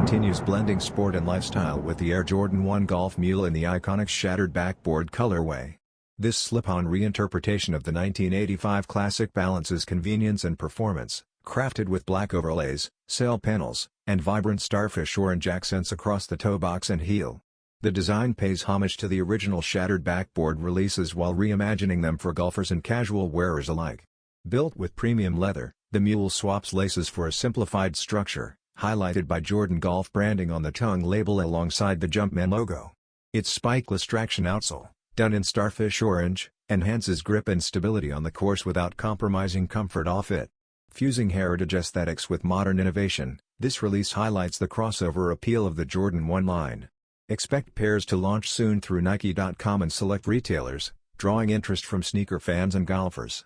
continues blending sport and lifestyle with the Air Jordan 1 Golf Mule in the iconic Shattered Backboard colorway. This slip-on reinterpretation of the 1985 classic balances convenience and performance, crafted with black overlays, sail panels, and vibrant Starfish orange accents across the toe box and heel. The design pays homage to the original Shattered Backboard releases while reimagining them for golfers and casual wearers alike. Built with premium leather, the Mule swaps laces for a simplified structure, highlighted by Jordan Golf branding on the tongue label alongside the Jumpman logo. Its spikeless traction outsole, done in Starfish orange, enhances grip and stability on the course without compromising comfort or fit. Fusing heritage aesthetics with modern innovation, this release highlights the crossover appeal of the Jordan 1 line. Expect pairs to launch soon through Nike.com and select retailers, drawing interest from sneaker fans and golfers.